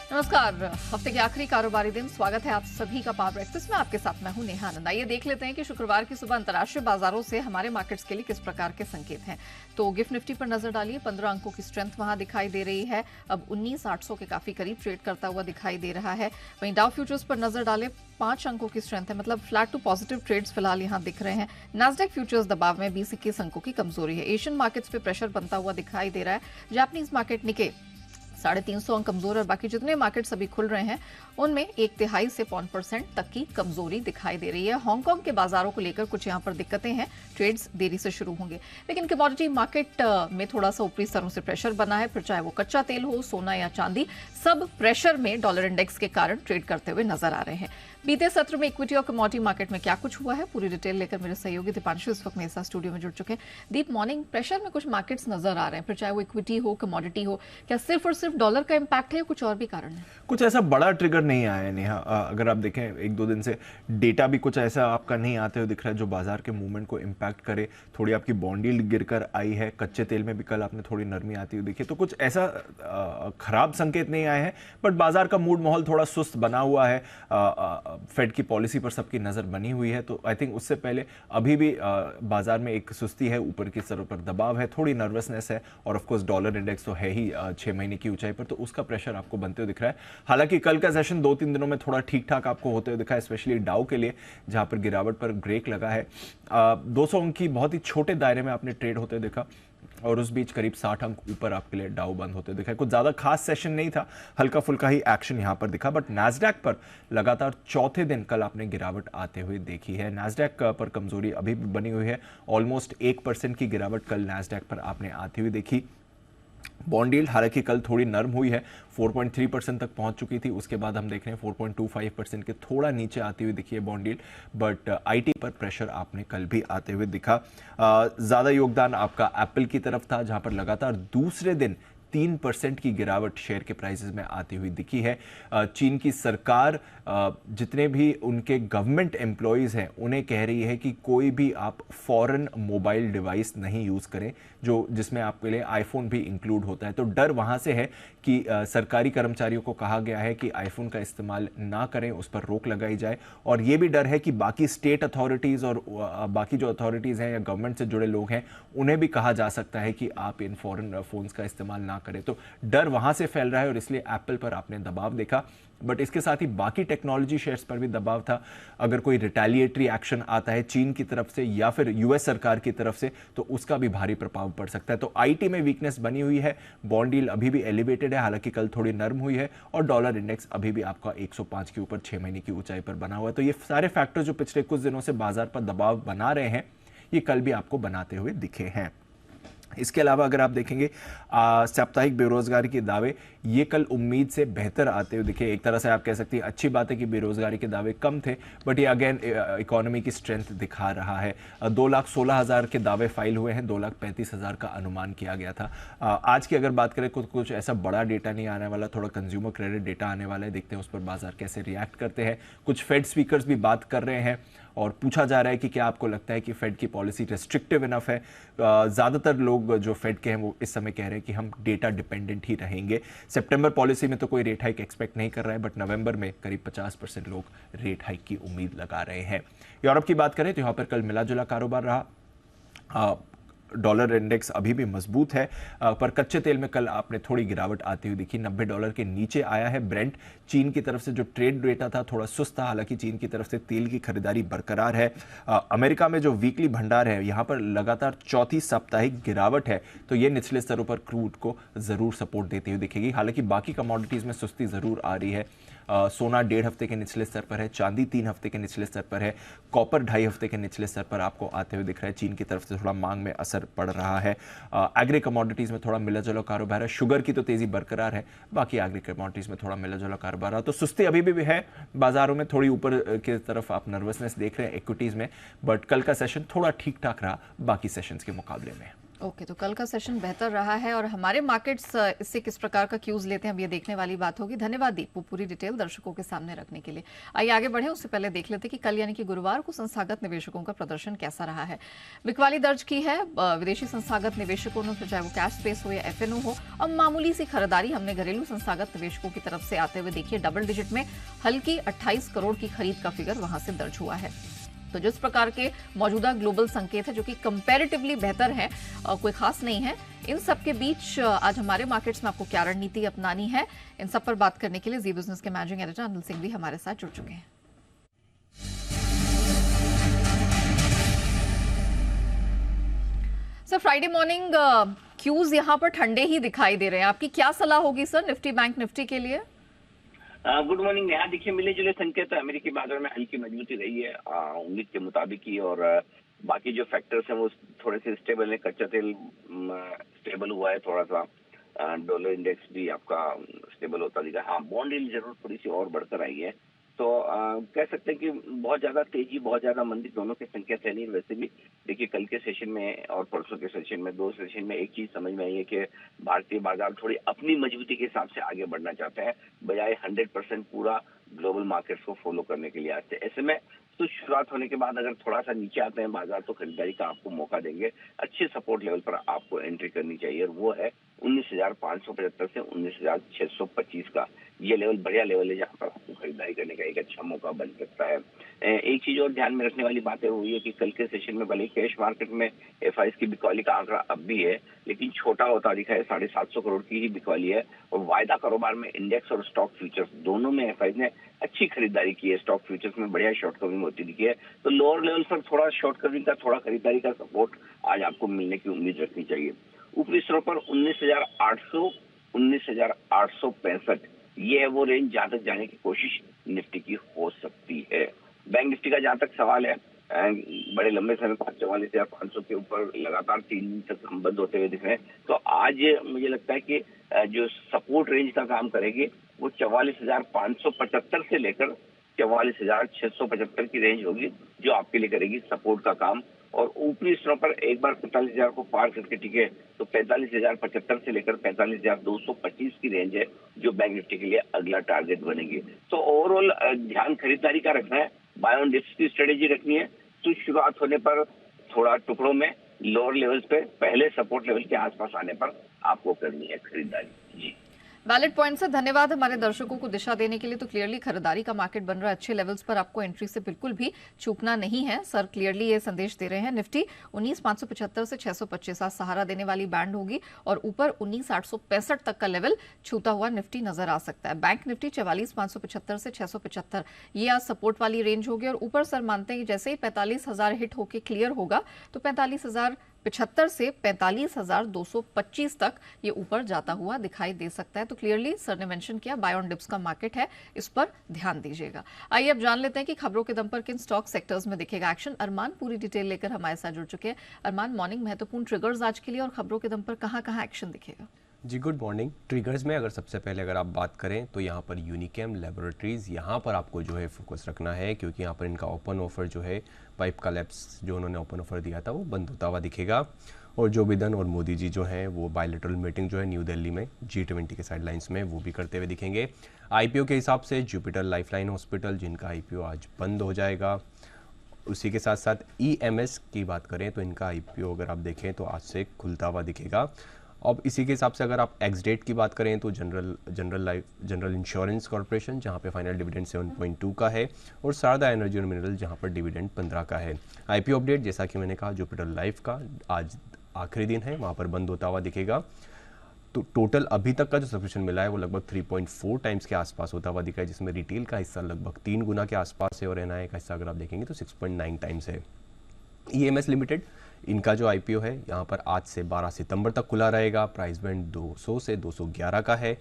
नमस्कार। हफ्ते के आखिरी कारोबारी दिन, स्वागत है आप सभी का पावर ब्रेकफास्ट में। आपके साथ मैं हूं नेहा आनंद। आइए देख लेते हैं कि शुक्रवार की सुबह अंतर्राष्ट्रीय बाजारों से हमारे मार्केट्स के लिए किस प्रकार के संकेत हैं। तो गिफ्ट निफ्टी पर नजर डालिए, 15 अंकों की स्ट्रेंथ वहां दिखाई दे रही है। अब 19,800 के काफी करीब ट्रेड करता हुआ दिखाई दे रहा है। वहीं डाउ फ्यूचर्स पर नजर डालें, 5 अंकों की स्ट्रेंथ है, मतलब फ्लैट टू पॉजिटिव ट्रेड्स फिलहाल यहां दिख रहे हैं। नास्डैक फ्यूचर्स दबाव में, 20-21 अंकों की कमजोरी है। एशियन मार्केट्स पे प्रेशर बनता हुआ दिखाई दे रहा है। जापानीज मार्केट निके 350 अंक कमजोर और बाकी जितने मार्केट्स अभी खुल रहे हैं उनमें 1/3 से 0.5% तक की कमजोरी दिखाई दे रही है। हांगकांग के बाजारों को लेकर कुछ यहां पर दिक्कतें हैं, ट्रेड्स देरी से शुरू होंगे। लेकिन कमोडिटी मार्केट में थोड़ा सा ऊपरी स्तरों से प्रेशर बना है, फिर चाहे वो कच्चा तेल हो, सोना या चांदी, सब प्रेशर में डॉलर इंडेक्स के कारण ट्रेड करते हुए नजर आ रहे हैं। बीते सत्र में इक्विटी और कमोडिटी मार्केट में क्या कुछ हुआ है, पूरी डिटेल लेकर मेरे सहयोगी दीपांशु इस वक्त मेरे साथ स्टूडियो में जुड़ चुके हैं। दीप, मॉर्निंग प्रेशर में कुछ मार्केट्स नजर आ रहे हैं, फिर चाहे वो इक्विटी हो, कमोडिटी हो, क्या सिर्फ और सिर्फ डॉलर का इंपैक्ट है या कुछ और भी कारण है? कुछ ऐसा बड़ा ट्रिगर नहीं आया है नेहा। अगर आप देखें 1-2 दिन से डेटा भी कुछ ऐसा आपका नहीं आते हुए दिख रहा है जो बाजार के मूवमेंट को इम्पैक्ट करे। थोड़ी आपकी बॉन्ड यील्ड गिरकर आई है, कच्चे तेल में भी कल आपने थोड़ी नरमी आती हुई देखी, तो कुछ ऐसा खराब संकेत नहीं आए हैं। बट बाजार का मूड माहौल थोड़ा सुस्त बना हुआ है। फेड की पॉलिसी पर सबकी नजर बनी हुई है, तो आई थिंक उससे पहले अभी भी बाजार में एक सुस्ती है, ऊपर की स्तरों पर दबाव है, थोड़ी नर्वसनेस है, और ऑफकोर्स डॉलर इंडेक्स तो है ही 6 महीने की ऊंचाई पर, तो उसका प्रेशर आपको बनते हुए दिख रहा है। हालांकि कल का सेशन 2-3 दिनों में थोड़ा ठीक ठाक आपको होते हुए दिखा है, स्पेशली डाउ के लिए जहां पर गिरावट पर ब्रेक लगा है। 200 अंक की बहुत ही छोटे दायरे में आपने ट्रेड होते देखा, और उस बीच करीब 60 अंक ऊपर आपके लिए डाउ बंद होते दिखा। कुछ ज्यादा खास सेशन नहीं था, हल्का फुल्का ही एक्शन यहां पर दिखा। बट नास्डैक पर लगातार चौथे दिन कल आपने गिरावट आते हुए देखी है। नास्डैक पर कमजोरी अभी भी बनी हुई है, ऑलमोस्ट 1% की गिरावट कल नास्डैक पर आपने आती हुई देखी। बॉन्ड यील्ड हालांकि कल थोड़ी नर्म हुई है, 4.3% तक पहुंच चुकी थी, उसके बाद हम देख रहे हैं 4.25% के थोड़ा नीचे आती हुई दिखी है बॉन्ड यील्ड। बट आईटी पर प्रेशर आपने कल भी आते हुए दिखा। ज्यादा योगदान आपका एप्पल की तरफ था, जहां पर लगातार दूसरे दिन 3% की गिरावट शेयर के प्राइसेस में आती हुई दिखी है। चीन की सरकार जितने भी उनके गवर्नमेंट एम्प्लॉयज हैं उन्हें कह रही है कि कोई भी आप फॉरेन मोबाइल डिवाइस नहीं यूज करें, जो जिसमें आपके लिए आईफोन भी इंक्लूड होता है। तो डर वहां से है कि सरकारी कर्मचारियों को कहा गया है कि आईफोन का इस्तेमाल ना करें, उस पर रोक लगाई जाए। और यह भी डर है कि बाकी स्टेट अथॉरिटीज और बाकी जो अथॉरिटीज हैं या गवर्नमेंट से जुड़े लोग हैं उन्हें भी कहा जा सकता है कि आप इन फॉरेन फोन्स का इस्तेमाल ना करें। तो डर वहां से फैल रहा है और इसलिए एप्पल पर आपने दबाव देखा। बट इसके साथ ही बाकी टेक्नोलॉजी शेयर्स पर भी दबाव था। अगर कोई रिटेलिएटरी एक्शन आता है चीन की तरफ से या फिर यूएस सरकार की तरफ से, तो उसका भी भारी प्रभाव पड़ सकता है। तो आईटी में वीकनेस बनी हुई है, बॉन्ड यील्ड अभी भी एलिवेटेड है, हालांकि कल थोड़ी नर्म हुई है, और डॉलर इंडेक्स अभी भी आपका 105 के ऊपर 6 महीने की ऊंचाई पर बना हुआ है। तो ये सारे फैक्टर जो पिछले कुछ दिनों से बाजार पर दबाव बना रहे हैं, ये कल भी आपको बनाते हुए दिखे हैं। इसके अलावा अगर आप देखेंगे साप्ताहिक बेरोजगारी के दावे, ये कल उम्मीद से बेहतर आते हुए दिखे। एक तरह से आप कह सकते हैं अच्छी बात है कि बेरोजगारी के दावे कम थे, बट ये अगेन इकोनॉमी की स्ट्रेंथ दिखा रहा है। 2,16,000 के दावे फाइल हुए हैं, 2,35,000 का अनुमान किया गया था। आज की अगर बात करें कुछ ऐसा बड़ा डेटा नहीं आने वाला, थोड़ा कंज्यूमर क्रेडिट डेटा आने वाला है, देखते हैं उस पर बाजार कैसे रिएक्ट करते हैं। कुछ फेड स्पीकर्स भी बात कर रहे हैं और पूछा जा रहा है कि क्या आपको लगता है कि फेड की पॉलिसी रेस्ट्रिक्टिव इनफ है। ज़्यादातर लोग जो फेड के हैं वो इस समय कह रहे हैं कि हम डेटा डिपेंडेंट ही रहेंगे। सितंबर पॉलिसी में तो कोई रेट हाइक एक्सपेक्ट नहीं कर रहा है, बट नवंबर में करीब 50% लोग रेट हाइक की उम्मीद लगा रहे हैं। यूरोप की बात करें तो यहाँ पर कल मिला जुला कारोबार रहा। डॉलर इंडेक्स अभी भी मजबूत है, पर कच्चे तेल में कल आपने थोड़ी गिरावट आती हुई दिखी, $90 के नीचे आया है ब्रेंट। चीन की तरफ से जो ट्रेड डेटा था थोड़ा सुस्त था, हालांकि चीन की तरफ से तेल की खरीदारी बरकरार है। अमेरिका में जो वीकली भंडार है यहां पर लगातार चौथी साप्ताहिक गिरावट है, तो ये निचले स्तरों पर क्रूड को जरूर सपोर्ट देती हुई दिखेगी। हालांकि बाकी कमोडिटीज में सुस्ती जरूर आ रही है। सोना 1.5 हफ्ते के निचले स्तर पर है, चांदी 3 हफ्ते के निचले स्तर पर है, कॉपर 2.5 हफ्ते के निचले स्तर पर आपको आते हुए दिख रहा है। चीन की तरफ से थोड़ा मांग में असर पड़ रहा है। एग्री कमोडिटीज में थोड़ा मिला जुला कारोबार है। शुगर की तो तेजी बरकरार है, बाकी एग्री कमोडिटीज में थोड़ा मिला जुला कारोबार है। तो सुस्ती अभी भी है बाजारों में, थोड़ी ऊपर की तरफ आप नर्वसनेस देख रहे हैं इक्विटीज में, बट कल का सेशन थोड़ा ठीक ठाक रहा बाकी सेशंस के मुकाबले में। ओके, तो कल का सेशन बेहतर रहा है और हमारे मार्केट्स इससे किस प्रकार का क्यूज लेते हैं, अब ये देखने वाली बात होगी। धन्यवाद दीप, वो पूरी डिटेल दर्शकों के सामने रखने के लिए। आइए आगे बढ़े, उससे पहले देख लेते हैं कि कल यानी कि गुरुवार को संस्थागत निवेशकों का प्रदर्शन कैसा रहा है। बिकवाली दर्ज की है विदेशी संस्थागत निवेशकों ने, चाहे वो कैश स्पेस हो या एफएनओ हो। और मामूली सी खरीदारी हमने घरेलू संस्थागत निवेशकों की तरफ से आते हुए देखिए, डबल डिजिट में हल्की 28 करोड़ की खरीद का फिगर वहां से दर्ज हुआ है। तो जिस प्रकार के मौजूदा ग्लोबल संकेत है जो कि कंपैरेटिवली बेहतर है, कोई खास नहीं है, इन सब के बीच आज हमारे मार्केट्स में आपको क्या रणनीति अपनानी है, इन सब पर बात करने के लिए जी बिजनेस के मैनेजिंग एडिटर अनिल सिंह भी हमारे साथ जुड़ चुके हैं। सर, फ्राइडे मॉर्निंग क्यूज यहां पर ठंडे ही दिखाई दे रहे हैं, आपकी क्या सलाह होगी सर निफ्टी बैंक निफ्टी के लिए? Good morning Neha. देखिए, मिले जुले संकेत अमेरिकी बाजार में हल्की मजबूती रही है उम्मीद के मुताबिक ही, और बाकी जो फैक्टर्स हैं वो थोड़े से स्टेबल है। कच्चा तेल स्टेबल हुआ है थोड़ा सा, डॉलर इंडेक्स भी आपका स्टेबल होता दिखा। हाँ, बॉन्ड यील्ड जरूर थोड़ी सी और बढ़कर आई है, तो कह सकते हैं कि बहुत ज्यादा तेजी बहुत ज्यादा मंदी दोनों के संकेत है नहीं। वैसे भी देखिए, कल के सेशन में और परसों के सेशन में, दो सेशन में एक चीज समझ में आई है कि भारतीय बाजार थोड़ी अपनी मजबूती के हिसाब से आगे बढ़ना चाहते हैं, बजाय 100% पूरा ग्लोबल मार्केट्स को फॉलो करने के लिए आते हैं। ऐसे में तो शुरुआत होने के बाद अगर थोड़ा सा नीचे आते हैं बाजार, तो खरीदारी का आपको मौका देंगे। अच्छे सपोर्ट लेवल पर आपको एंट्री करनी चाहिए, और वो है 19,575 से 19,625 का। ये लेवल बढ़िया लेवल है जहां पर आपको खरीदारी करने का एक अच्छा मौका बन सकता है। एक चीज और ध्यान में रखने वाली बात है वो ये कि कल के सेशन में भले कैश मार्केट में एफआईएस की बिकवाली का आंकड़ा अब भी है, लेकिन छोटा होता दिखा है। 750 करोड़ की ही बिकवाली है, और वायदा कारोबार में इंडेक्स और स्टॉक फ्यूचर्स दोनों में एफआईएस ने अच्छी खरीदारी की है। स्टॉक फ्यूचर्स में बढ़िया शॉर्ट कवरिंग होती दिखी है, तो लोअर लेवल पर थोड़ा शॉर्ट कवरिंग का, थोड़ा खरीदारी का सपोर्ट आज आपको मिलने की उम्मीद रखनी चाहिए। ऊपरी स्तरों पर 19,800, 19,865 ये है वो रेंज जहां तक जाने की कोशिश निफ्टी की हो सकती है। बैंक निफ्टी का जहां तक सवाल है, बड़े लंबे समय बाद 44,500 के ऊपर लगातार 3 दिन तक हम बंद होते हुए दिख रहे हैं, तो आज मुझे लगता है कि जो सपोर्ट रेंज का काम करेगी वो 44,575 से लेकर 44,675 की रेंज होगी, जो आपके लिए करेगी सपोर्ट का काम। और ऊपरी स्तरों पर एक बार 45,000 को पार करके टिके तो 45,075 से लेकर 45,225 की रेंज है, जो बैंक निफ्टी के लिए अगला टारगेट बनेगी। तो ओवरऑल ध्यान खरीदारी का रखना है, बाय ऑन डिप्स की स्ट्रेटेजी रखनी है। तो शुरुआत होने पर थोड़ा टुकड़ों में लोअर लेवल्स पे पहले सपोर्ट लेवल के आसपास आने पर आपको करनी है खरीदारी। जी, वैलिड पॉइंट से धन्यवाद हमारे दर्शकों को दिशा देने के लिए। तो क्लियरली खरीदारी का मार्केट बन रहा है, अच्छे लेवल्स पर आपको एंट्री से बिल्कुल भी चूकना नहीं है। सर क्लियरली ये संदेश दे रहे हैं। निफ्टी 19,575 से 625 सहारा देने वाली बैंड होगी, और ऊपर 19,865 तक का लेवल छूता हुआ निफ्टी नजर आ सकता है। बैंक निफ्टी 44,575 से 675 ये आज सपोर्ट वाली रेंज होगी, और ऊपर सर मानते हैं कि जैसे ही 45,000 हिट होके क्लियर होगा तो 45,075 से 45,225 तक ये ऊपर जाता हुआ दिखाई दे सकता है। तो क्लियरली सर ने मेंशन किया, बाय ऑन डिप्स का मार्केट है, इस पर ध्यान दीजिएगा। आइए अब जान लेते हैं कि खबरों के दम पर किन स्टॉक सेक्टर्स में दिखेगा एक्शन। अरमान पूरी डिटेल लेकर हमारे साथ जुड़ चुके हैं। अरमान, मॉर्निंग महत्वपूर्ण ट्रिगर्स आज के लिए और खबरों के दम पर कहां एक्शन दिखेगा? जी गुड मॉर्निंग। ट्रिगर्स में अगर सबसे पहले अगर आप बात करें तो यहाँ पर यूनिकेम लैबोरेटरीज़, यहाँ पर आपको जो है फोकस रखना है, क्योंकि यहाँ पर इनका ओपन ऑफर जो है पाइप का लैब्स जो उन्होंने ओपन ऑफर दिया था वो बंद होता हुआ दिखेगा। और जो बिदन और मोदी जी जो हैं वो बायलैटरल मीटिंग जो है न्यू दिल्ली में G20 के साइडलाइंस में वो भी करते हुए दिखेंगे। आईपीओ के हिसाब से जुपिटर लाइफलाइन हॉस्पिटल जिनका आईपीओ आज बंद हो जाएगा। उसी के साथ साथ EMS की बात करें तो इनका आईपीओ अगर आप देखें तो आज से खुलता हुआ दिखेगा। अब इसी के हिसाब से अगर आप एक्स डेट की बात करें तो जनरल इंश्योरेंस कॉर्पोरेशन जहां पे फाइनल डिविडेंड 7.2 का है, और शारदा एनर्जी और मिनरल जहां पर डिविडेंड 15 का है। आईपीओ अपडेट जैसा कि मैंने कहा, जुपिटर लाइफ का आज आखिरी दिन है, वहां पर बंद होता हुआ दिखेगा। तो टोटल अभी तक का जो सब्सक्रिप्शन मिला है वो लगभग 3.4 टाइम्स के आसपास होता हुआ दिखा है, जिसमें रिटेल का हिस्सा लगभग 3 गुना के आसपास है, और एनआई का हिस्सा अगर आप देखेंगे तो 6.9 टाइम्स है। EMS लिमिटेड, इनका जो आईपीओ है यहाँ पर आज से 12 सितंबर तक खुला रहेगा। प्राइस बैंड 200 से 211 का है।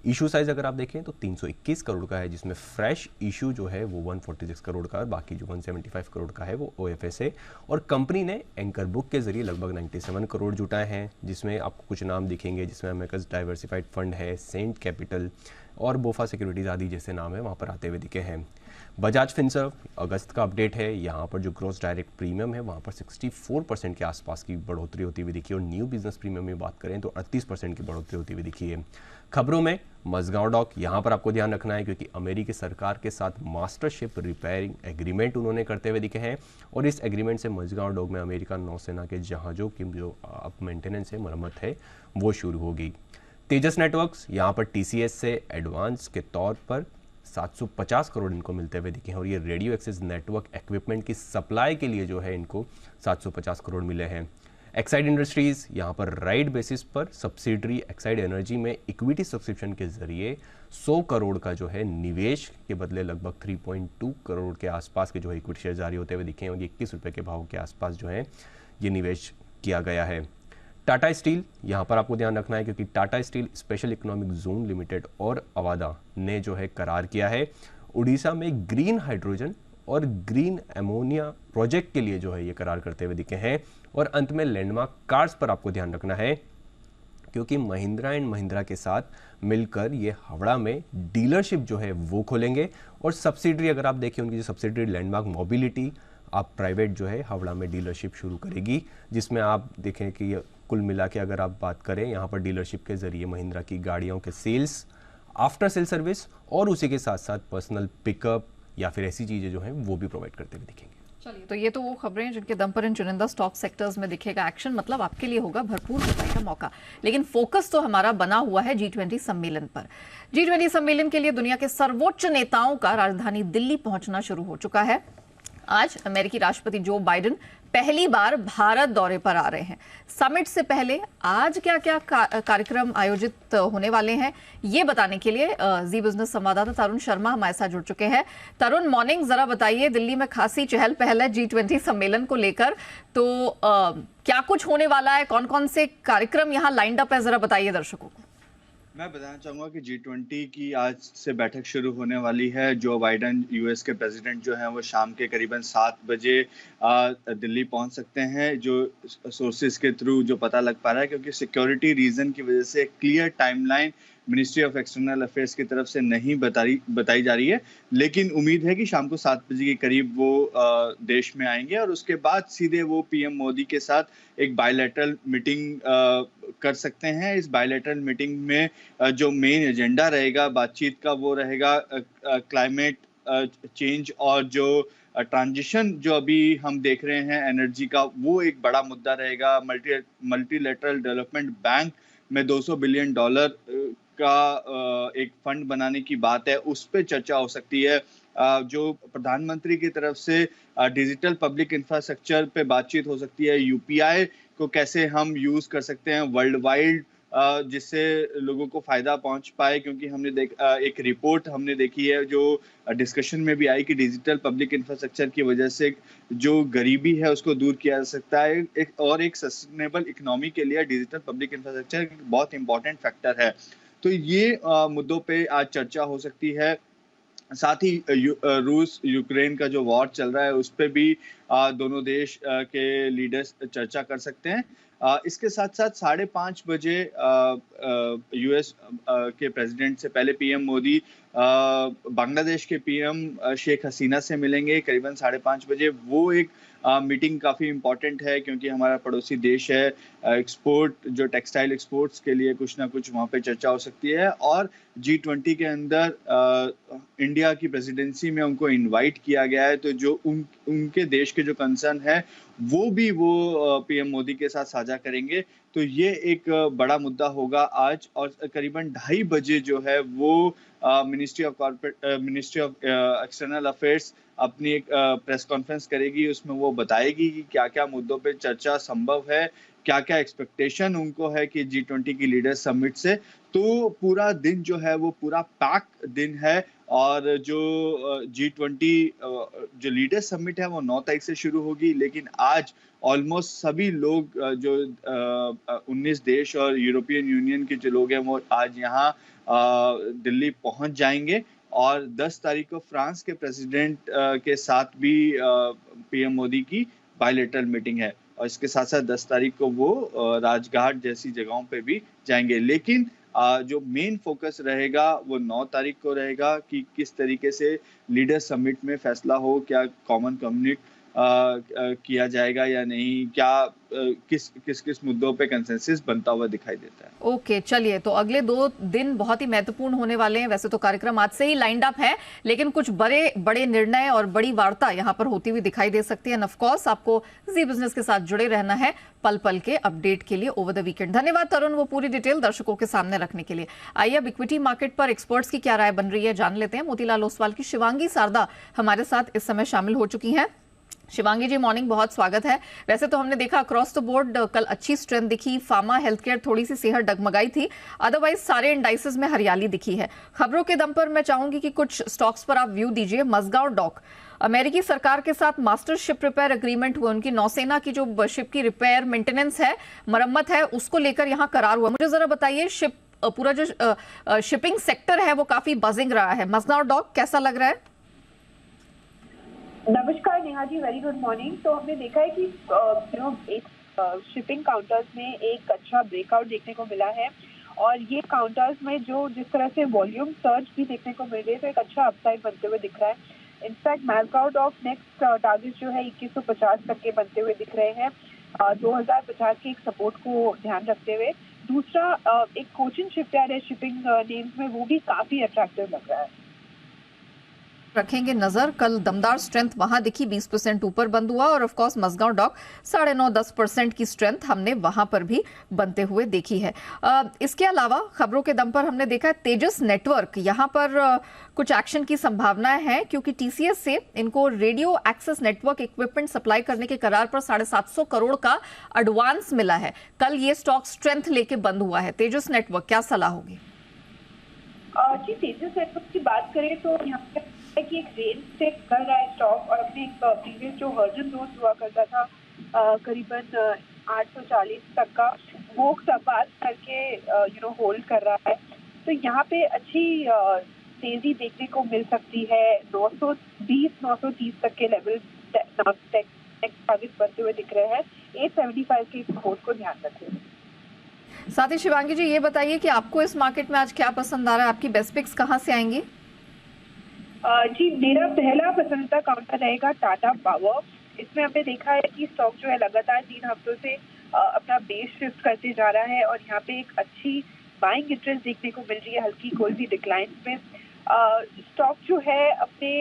इशू साइज अगर आप देखें तो 321 करोड़ का है, जिसमें फ्रेश इशू जो है वो 146 करोड़ का है, बाकी जो 175 करोड़ का है वो OFS है। और कंपनी ने एंकर बुक के जरिए लगभग 97 करोड़ जुटाए हैं, जिसमें आपको कुछ नाम दिखेंगे, जिसमें अमेरिकस डाइवर्सिफाइड फंड है, सेंट कैपिटल, और बोफा सिक्योरिटीज़ आदि जैसे नाम है वहाँ पर आते हुए दिखे हैं। बजाज फिनसर्व अगस्त का अपडेट है, यहाँ पर जो ग्रॉस डायरेक्ट प्रीमियम है वहाँ पर 64% के आसपास की बढ़ोतरी होती हुई दिखी है, और न्यू बिजनेस प्रीमियम में बात करें तो 38% की बढ़ोतरी होती हुई दिखी है। खबरों में मझगांव डॉक, यहाँ पर आपको ध्यान रखना है क्योंकि अमेरिकी सरकार के साथ मास्टरशिप रिपेयरिंग एग्रीमेंट उन्होंने करते हुए दिखे हैं, और इस एग्रीमेंट से मझगांव डॉक में अमेरिका नौसेना के जहाज़ों की जो अब मेंटेनेंस है, मरम्मत है, वो शुरू होगी। तेजस नेटवर्क्स, यहाँ पर TCS से एडवांस के तौर पर 750 करोड़ इनको मिलते हुए दिखे हैं, और ये रेडियो एक्सेस नेटवर्क इक्विपमेंट की सप्लाई के लिए जो है इनको 750 करोड़ मिले हैं। एक्साइड इंडस्ट्रीज़, यहाँ पर राइट बेसिस पर सब्सिडरी एक्साइड एनर्जी में इक्विटी सब्सक्रिप्शन के जरिए 100 करोड़ का जो है निवेश के बदले लगभग 3.2 करोड़ के आसपास के जो है इक्विटी शेयर जारी होते हुए दिखे हैं, और ये 21 रुपये के भाव के आसपास जो है ये निवेश किया गया है। टाटा स्टील, यहाँ पर आपको ध्यान रखना है क्योंकि Tata steel special economic zone limited और अवादा ने जो है करार किया है उड़ीसा में ग्रीन हाइड्रोजन और ग्रीन एमोनिया प्रोजेक्ट के लिए जो है ये करार करते हुए दिखे हैं। और अंत में लैंडमार्क कार्स पर आपको ध्यान रखना है क्योंकि महिंद्रा एंड महिंद्रा के साथ मिलकर ये हावड़ा में डीलरशिप जो है वो खोलेंगे, और सब्सिडरी अगर आप देखें उनकी जो सब्सिडरी लैंडमार्क मोबिलिटी आप प्राइवेट जो है हावड़ा में डीलरशिप शुरू करेगी, जिसमें आप देखें कि कुल मिला के अगर आप बात करें यहाँ पर डीलरशिप के जरिए महिंद्रा की गाड़ियों के सेल्स, आफ्टर सेल सर्विस और उसी के साथ साथ पर्सनल पिकअप या फिर ऐसी चीज़ें जो हैं वो भी प्रोवाइड करते हुए दिखेंगे। चलिए, तो ये तो वो खबरें जिनके दम पर इन चुनिंदा स्टॉक सेक्टर्स में दिखेगा एक्शन, मतलब आपके लिए होगा भरपूर कमाई का मौका। लेकिन फोकस तो हमारा बना हुआ है G20 सम्मेलन पर। G20 सम्मेलन के लिए दुनिया के सर्वोच्च नेताओं का राजधानी दिल्ली पहुंचना शुरू हो चुका है। आज अमेरिकी राष्ट्रपति जो बाइडेन पहली बार भारत दौरे पर आ रहे हैं। समिट से पहले आज क्या क्या कार्यक्रम आयोजित होने वाले हैं, ये बताने के लिए जी बिजनेस संवाददाता तरुण शर्मा हमारे साथ जुड़ चुके हैं। तरुण, मॉर्निंग, जरा बताइए, दिल्ली में खासी चहल पहल है G20 सम्मेलन को लेकर, तो क्या कुछ होने वाला है, कौन कौन से कार्यक्रम यहाँ लाइंड अप है, जरा बताइए दर्शकों को। मैं बताना चाहूंगा कि G20 की आज से बैठक शुरू होने वाली है। जो बाइडेन यूएस के प्रेसिडेंट जो हैं वो शाम के करीबन 7 बजे दिल्ली पहुंच सकते हैं, जो सोर्सेज के थ्रू जो पता लग पा रहा है, क्योंकि सिक्योरिटी रीजन की वजह से clear timeline ministry of external affairs की तरफ से नहीं बताई जा रही है। लेकिन उम्मीद है कि शाम को 7 बजे के करीब वो देश में आएंगे और उसके बाद सीधे वो पीएम मोदी के साथ एक बायलैटरल मीटिंग कर सकते हैं। इस बायलैटरल मीटिंग में जो मेन एजेंडा रहेगा बातचीत का वो रहेगा क्लाइमेट चेंज और जो ट्रांजिशन जो अभी हम देख रहे हैं एनर्जी का, वो एक बड़ा मुद्दा रहेगा। मल्टीलैटरल डेवलपमेंट बैंक में $200 बिलियन का एक फंड बनाने की बात है, उस पर चर्चा हो सकती है। जो प्रधानमंत्री की तरफ से डिजिटल पब्लिक इंफ्रास्ट्रक्चर पे बातचीत हो सकती है। यूपीआई को कैसे हम यूज कर सकते हैं वर्ल्ड वाइड, जिससे लोगों को फायदा पहुंच पाए, क्योंकि हमने एक रिपोर्ट हमने देखी है जो डिस्कशन में भी आई कि डिजिटल पब्लिक इंफ्रास्ट्रक्चर की वजह से जो गरीबी है उसको दूर किया जा सकता है। एक सस्टेनेबल इकोनॉमी के लिए डिजिटल पब्लिक इंफ्रास्ट्रक्चर एक बहुत इंपॉर्टेंट फैक्टर है। तो ये मुद्दों पे आज चर्चा हो सकती है। साथ ही रूस यूक्रेन का जो वॉर चल रहा है उस पर भी दोनों देश के लीडर्स चर्चा कर सकते हैं। इसके साथ साथ 5:30 बजे यूएस के प्रेसिडेंट से पहले पीएम मोदी बांग्लादेश के पीएम शेख हसीना से मिलेंगे करीबन 5:30 बजे। वो एक मीटिंग काफ़ी इम्पॉर्टेंट है क्योंकि हमारा पड़ोसी देश है। एक्सपोर्ट जो टेक्सटाइल एक्सपोर्ट्स के लिए कुछ ना कुछ वहाँ पे चर्चा हो सकती है। और G20 के अंदर इंडिया की प्रेसिडेंसी में उनको इनवाइट किया गया है, तो जो उनके देश के जो कंसर्न है वो भी वो पीएम मोदी के साथ साझा करेंगे। तो ये एक बड़ा मुद्दा होगा आज। और करीबन 2:30 बजे जो है वो मिनिस्ट्री ऑफ एक्सटर्नल अफेयर्स अपनी एक प्रेस कॉन्फ्रेंस करेगी। उसमें वो बताएगी कि क्या क्या मुद्दों पे चर्चा संभव है, क्या क्या एक्सपेक्टेशन उनको है कि G20 की लीडर्स समिट से। तो पूरा दिन जो है वो पूरा पैक दिन है। और जो G20 जो लीडर्स समिट है वो 9 तारीख से शुरू होगी, लेकिन आज ऑलमोस्ट सभी लोग जो 19 देश और यूरोपियन यूनियन के जो लोग हैं वो आज यहाँ दिल्ली पहुँच जाएंगे। और 10 तारीख को फ्रांस के प्रेसिडेंट के साथ भी पीएम मोदी की बायलैटरल मीटिंग है। और इसके साथ साथ 10 तारीख को वो राजघाट जैसी जगहों पे भी जाएंगे। लेकिन जो मेन फोकस रहेगा वो 9 तारीख को रहेगा कि किस तरीके से लीडर समिट में फैसला हो, क्या कॉमन कम्युनिकेट किया जाएगा या नहीं, क्या किस किस किस मुद्दों पे कंसेंसस बनता हुआ दिखाई देता है। ओके, चलिए, तो अगले 2 दिन बहुत ही महत्वपूर्ण होने वाले हैं। वैसे तो कार्यक्रम आज से ही लाइंड अप है, लेकिन कुछ बड़े बड़े निर्णय और बड़ी वार्ता यहां पर होती हुई दिखाई दे सकती है। ऑफ कोर्स आपको जी बिजनेस के साथ जुड़े रहना है पल पल के अपडेट के लिए ओवर द वीकेंड। धन्यवाद तरुण, वो पूरी डिटेल दर्शकों के सामने रखने के लिए। आइए अब इक्विटी मार्केट पर एक्सपर्ट्स की क्या राय बन रही है जान लेते हैं। मोतीलाल ओसवाल की शिवांगी सारदा हमारे साथ इस समय शामिल हो चुकी हैं। शिवांगी जी, मॉर्निंग, बहुत स्वागत है। वैसे तो हमने देखा अक्रॉस द बोर्ड कल अच्छी स्ट्रेंथ दिखी, फार्मा हेल्थ केयर थोड़ी सी सेहत डगमगाई थी, अदरवाइज सारे इंडाइसेस में हरियाली दिखी है। खबरों के दम पर मैं चाहूंगी कि कुछ स्टॉक्स पर आप व्यू दीजिए। मजगांव डॉक, अमेरिकी सरकार के साथ मास्टर शिप रिपेयर एग्रीमेंट हुआ, उनकी नौसेना की जो शिप की रिपेयर मेंटेनेंस है, मरम्मत है, उसको लेकर यहाँ करार हुआ। मुझे जरा बताइए, पूरा जो शिपिंग सेक्टर है वो काफी बजिंग रहा है। मजगांव डॉक कैसा लग रहा है? नमस्कार Neha ji, very good morning. तो हमने देखा है कि एक शिपिंग काउंटर्स में एक अच्छा ब्रेकआउट देखने को मिला है और ये काउंटर्स में जो जिस तरह से वॉल्यूम सर्ज भी देखने को मिल रही है, तो एक अच्छा अपसाइड बनते हुए दिख रहा है। इनफैक्ट मैसगाउट ऑफ नेक्स्ट टारगेट जो है 2150 तक के बनते हुए दिख रहे हैं, 2050 के एक सपोर्ट को ध्यान रखते हुए। दूसरा एक कोचिन शिपयार्ड है शिपिंग नेम्स में, वो भी काफी अट्रैक्टिव लग रहा है। रखेंगे नजर, कल दमदार स्ट्रेंथ वहां दिखी, 20% ऊपर बंद हुआ और ऑफ कोर्स मजगांव डॉक 9.5-10% की स्ट्रेंथ हमने वहां पर भी बनते हुए देखी है। इसके अलावा खबरों के दम पर हमने देखा है तेजस नेटवर्क, यहां पर कुछ एक्शन की संभावनाएं हैं क्योंकि टीसीएस से इनको radio access network equipment supply करने के करार पर 750 करोड़ का एडवांस मिला है। कल ये स्टॉक स्ट्रेंथ लेके बंद हुआ है। तेजस नेटवर्क, क्या सलाह होगी? जी, तेजस नेटवर्क की बात करें तो यहाँ पे कि एक रेंज से कर रहा है स्टॉक और अपने एक प्रीवियस जो हर्जन जोन हुआ करता था करीबन 840 तक का, वो सरपास करके होल्ड कर रहा है। तो यहाँ पे अच्छी तेजी देखने को मिल सकती है। 920-930 तक के लेवल टारगेट बनते हुए दिख रहे हैं। 875 के सपोर्ट को ध्यान रखें। साथ ही शिवांगी जी, ये बताइए कि आपको इस मार्केट में आज क्या पसंद आ रहा है? आपकी बेस्ट पिक्स कहाँ से आएंगी? जी, मेरा पहला पसंदीदा काउंटर रहेगा टाटा पावर। इसमें हमने देखा है कि स्टॉक जो है लगातार 3 हफ्तों से अपना बेस शिफ्ट करते जा रहा है और यहाँ पे एक अच्छी बाइंग इंटरेस्ट देखने को मिल रही है, हल्की कोई सी डिक्लाइन में। स्टॉक जो है अपने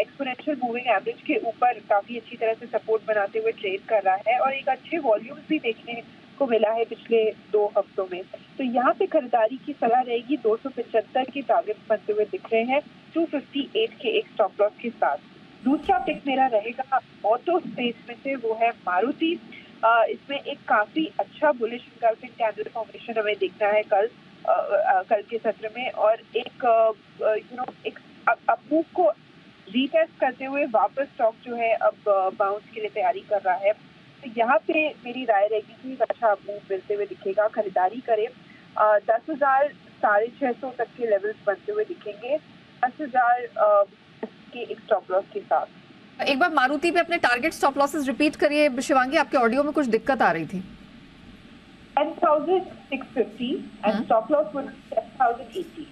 एक्सपोनेंशियल मूविंग एवरेज के ऊपर काफी अच्छी तरह से सपोर्ट बनाते हुए ट्रेड कर रहा है और एक अच्छे वॉल्यूम्स भी देखने को मिला है पिछले 2 हफ्तों में। तो यहाँ पे खरीदारी की सलाह रहेगी। 275 के टारगेट बनते हुए दिख रहे हैं, 258 के एक स्टॉप लॉस के साथ। दूसरा पिक मेरा रहेगा ऑटो स्पेस में से, वो है मारुति। इसमें एक काफी अच्छा बुलिश इंगल्फिंग कैंडल फॉर्मेशन हमें देखना है कल के सत्र में और एक अपमूव को रीटेस्ट करते हुए वापस स्टॉक जो है अब बाउंस के लिए तैयारी कर रहा है। तो यहाँ पे मेरी राय रहेगी कि एक अच्छा मूव मिलते हुए दिखेगा, खरीदारी करें। 10,000 650 तक के लेवल्स बनते हुए दिखेंगे, 10,000 के एक स्टॉप लॉस के साथ। एक बार मारुति पे अपने टारगेट स्टॉप लॉसेस रिपीट करिए शिवांगी, आपके ऑडियो में कुछ दिक्कत आ रही थी। 10,650 and stop loss would 10,080।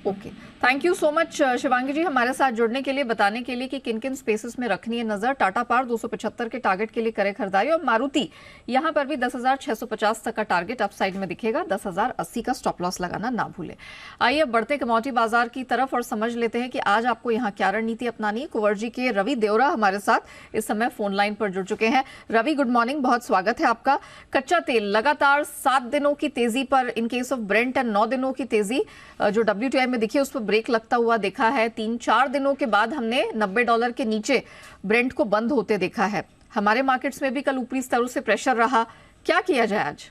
Okay, thank you so much Shivangi ji हमारे साथ जुड़ने के लिए, बताने के लिए कि किन किन स्पेसेस में रखनी है नजर। टाटा पावर 275 के टारगेट के लिए करे खरीदारी और मारुति यहां पर भी 10,650 तक का टारगेट अपसाइड में दिखेगा, 10,080 का स्टॉप लॉस लगाना ना भूले। आइए बढ़ते कमोडिटी बाजार की तरफ और समझ लेते हैं कि आज आपको यहाँ क्या रणनीति अपनानी है। कुंवर के रवि देवरा हमारे साथ इस समय फोन लाइन पर जुड़ चुके हैं। रवि, गुड मॉर्निंग, बहुत स्वागत है आपका। कच्चा तेल लगातार 7 दिनों की तेजी पर, in case of Brent and 9 दिनों की तेजी जो WTI में दिखी उस पर ब्रेक लगता हुआ देखा है। 3-4 दिनों के बाद हमने $90 के नीचे ब्रेंट को बंद होते देखा है। हमारे मार्केट्स में भी कल ऊपरी स्तरों से प्रेशर रहा, क्या किया जाए आज?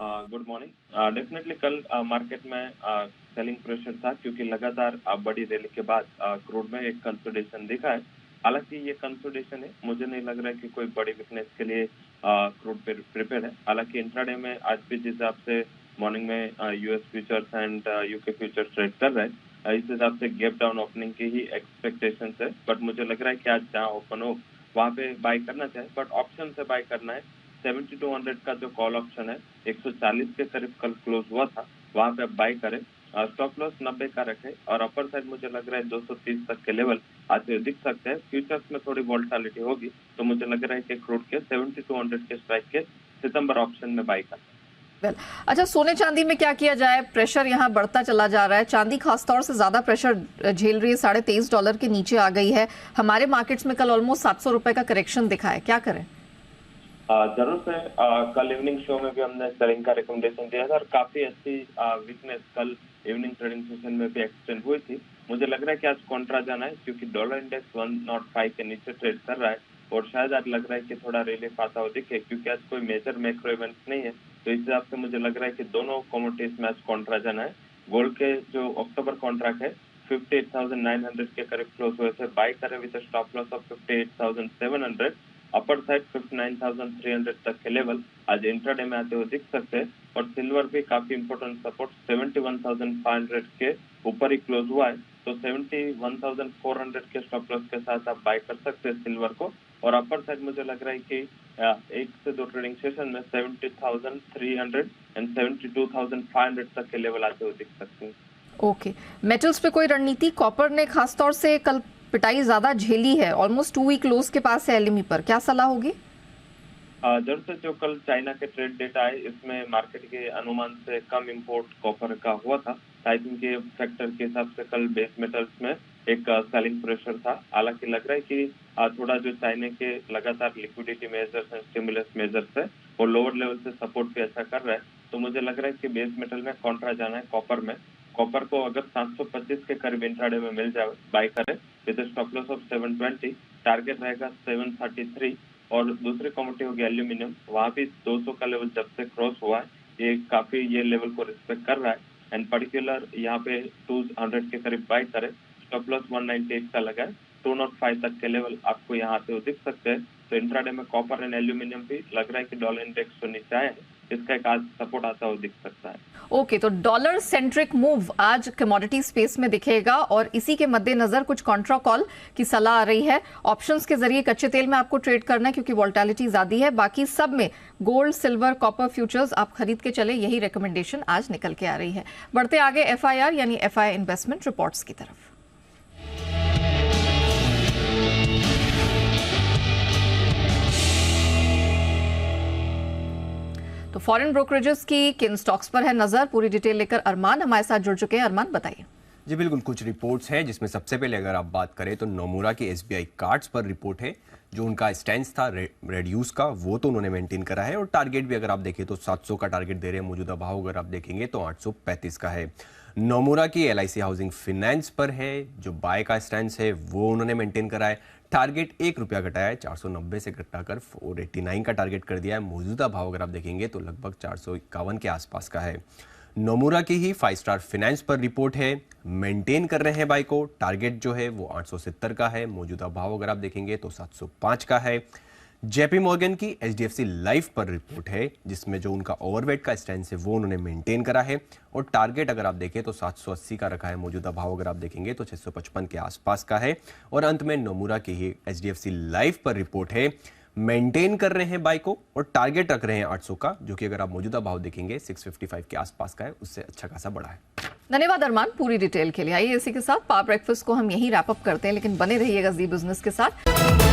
Good morning. डेफिनेटली कल मार्केट में सेलिंग प्रेशर था क्योंकि लगातार बड़ी रैली के बाद क्रूड में एक कंसोलिडेशन दिखा है। हालांकि ये कंसोलिडेशन है, मुझे नहीं लग रहा है कि कोई बड़ी वीकनेस के लिए क्रूड प्रिपेयर है। हालांकि इंट्राडे में आज भी जिस हिसाब से मॉर्निंग में US futures and UK futures trade कर रहे हैं, इस हिसाब से गैप डाउन ओपनिंग की ही एक्सपेक्टेशन है। बट मुझे लग रहा है कि आज जहाँ ओपन हो वहाँ पे बाय करना चाहिए, बट ऑप्शन से बाय करना है। 7200 का जो कॉल ऑप्शन है 140 के करीब कल क्लोज हुआ था, वहां पे आप बाई करें। स्टॉप लॉस 90 का रखें और अपर साइड मुझे लग रहा है 230 तक के लेवल आते हुए दिख सकते हैं। फ्यूचर्स में थोड़ी वोलेटिलिटी होगी तो मुझे लग रहा है कि क्रूड के 7200 के स्ट्राइक के सितंबर ऑप्शन में बाई करें। अच्छा, सोने चांदी में क्या किया जाए? प्रेशर यहाँ बढ़ता चला जा रहा है, चांदी खासतौर से ज्यादा प्रेशर झेल रही है, $23.5 के नीचे आ गई है। हमारे मार्केट्स में कल ऑलमोस्ट 700 रुपए का करेक्शन दिखा है, क्या करें? जरूर से कल इवनिंग शो में भी हमने सेलिंग का रिकमेंडेशन दिया था और काफी अच्छी वीकनेस कल इवनिंग ट्रेडिंग सेशन में भी एक्सटेंड हुई थी। मुझे लग रहा है कि आज कॉन्ट्रा जाना है क्योंकि डॉलर इंडेक्स 105 के नीचे ट्रेड कर रहा है और शायद आज लग रहा है कि थोड़ा रिलीफ आता हुआ दिखे क्योंकि आज कोई मेजर मैक्रो इवेंट्स नहीं है। तो इस हिसाब से मुझे लग रहा है कि दोनों कमोडिटीज में आज कॉन्ट्रा जाना है। गोल्ड के जो अक्टूबर कॉन्ट्रैक्ट है 58,900 के करीब क्लोज हुए थे, बाय करें with stop loss of 58,700, upper side 59,300 तक के लेवल आज इंट्राडे में आते हुए दिख सकते हैं। और सिल्वर भी काफी इंपोर्टेंट सपोर्ट 71,500 के ऊपर ही क्लोज हुआ है, तो 71,400 के स्टॉप लॉस के साथ आप बाय कर सकते हैं सिल्वर को। और अपर साइड मुझे लग रहा है कि 1 से 2 ट्रेडिंग सेशन में 70,300 एंड 72,500 तक के लेवल आते हुए दिख सकते हैं। ओके, मेटल्स पे कोई रणनीति? कॉपर ने खासतौर से कल पिटाई ज्यादा झेली है, ऑलमोस्ट 2 वीक लोस के पास है एलएमई पर, क्या सलाह होगी? जब से जो कल चाइना के ट्रेड डेटा आए इसमें मार्केट के अनुमान से कम इंपोर्ट कॉपर का हुआ था। आई थिंक ये फैक्टर के हिसाब से कल बेस मेटल्स में एक सेलिंग प्रेशर था। हालांकि लग रहा है कि थोड़ा जो चाइना के लगातार liquidity measures and stimulus measures है वो लोअर लेवल से सपोर्ट भी अच्छा कर रहा है, तो मुझे लग रहा है कि बेस मेटल में कॉन्ट्रा जाना है कॉपर में। कॉपर को अगर 725 के करीब इंट्राडे में मिल जाए बाय करें with stop loss of 720, target रहेगा 733। और दूसरी कमोडिटी होगी एल्यूमिनियम, वहाँ भी 200 का लेवल जब से क्रॉस हुआ है ये काफी ये लेवल को रिस्पेक्ट कर रहा है एंड पर्टिकुलर यहाँ पे 200 के करीब बाय करें, स्टॉप लॉस 198 का लगा है, 205 तक के लेवल आपको यहाँ आते हुए दिख सकते हैं। तो इंट्राडे में कॉपर एंड एल्यूमिनियम भी लग रहा है कि डॉलर इंडेक्स तो नीचे आया है, इसका एक आज सपोर्ट आता हुआ दिख सकता है। ओके, तो डॉलर सेंट्रिक मूव आज कमोडिटी स्पेस में दिखेगा और इसी के मद्देनजर कुछ कॉन्ट्रा कॉल की सलाह आ रही है। ऑप्शंस के जरिए कच्चे तेल में आपको ट्रेड करना है क्योंकि वोलेटिलिटी ज्यादा है, बाकी सब में गोल्ड, सिल्वर, कॉपर फ्यूचर्स आप खरीद के चले, यही रिकमेंडेशन आज निकल के आ रही है। बढ़ते आगे एफआईआर यानी एफआई इन्वेस्टमेंट रिपोर्ट्स की तरफ। तो फॉरेन ब्रोकरेजेस की किन स्टॉक्स पर है नजर, पूरी डिटेल लेकर अरमान हमारे साथ जुड़ चुके हैं। अरमान बताइए। जी बिल्कुल, कुछ रिपोर्ट्स हैं जिसमें सबसे पहले अगर आप बात करें तो नोमुरा की एसबीआई कार्ड्स पर रिपोर्ट है। जो उनका स्टैंड था रेड्यूस का वो तो उन्होंने मेंटेन करा है और टारगेट भी अगर आप देखें तो 700 का टारगेट दे रहे हैं। मौजूदा भाव अगर आप देखेंगे तो 835 का है। नोमुरा की एलआईसी हाउसिंग फाइनेंस पर है, जो बाय का स्टैंड है वो उन्होंने मेंटेन करा है। टारगेट ₹1 घटाया है, 490 से घटाकर 489 का टारगेट कर दिया है। मौजूदा भाव अगर आप देखेंगे तो लगभग 451 के आसपास का है। नोमुरा की ही 5 स्टार फाइनेंस पर रिपोर्ट है, मेंटेन कर रहे हैं बाय को, टारगेट जो है वो 870 का है। मौजूदा भाव अगर आप देखेंगे तो 705 का है। जेपी मॉर्गन की एचडीएफसी लाइफ पर रिपोर्ट है जिसमें जो उनका ओवरवेट का स्टैंड है वो उन्होंने मेंटेन करा है और टारगेट अगर आप देखें तो 780 का रखा है। मौजूदा भाव अगर आप देखेंगे तो 655 के आसपास का है। और अंत में नोमुरा की ही एचडीएफसी लाइफ पर रिपोर्ट है, मेंटेन कर रहे हैं बाय को और टारगेट रख रहे हैं 800 का, जो कि अगर आप मौजूदा भाव देखेंगे 655 के आसपास का है, उससे अच्छा खासा बड़ा है। धन्यवाद अरमान पूरी डिटेल के लिए। आइए इसी के साथ पावर ब्रेकफास्ट को हम यहीं रैप अप करते हैं, लेकिन बने रहिएगा जी बिजनेस के साथ।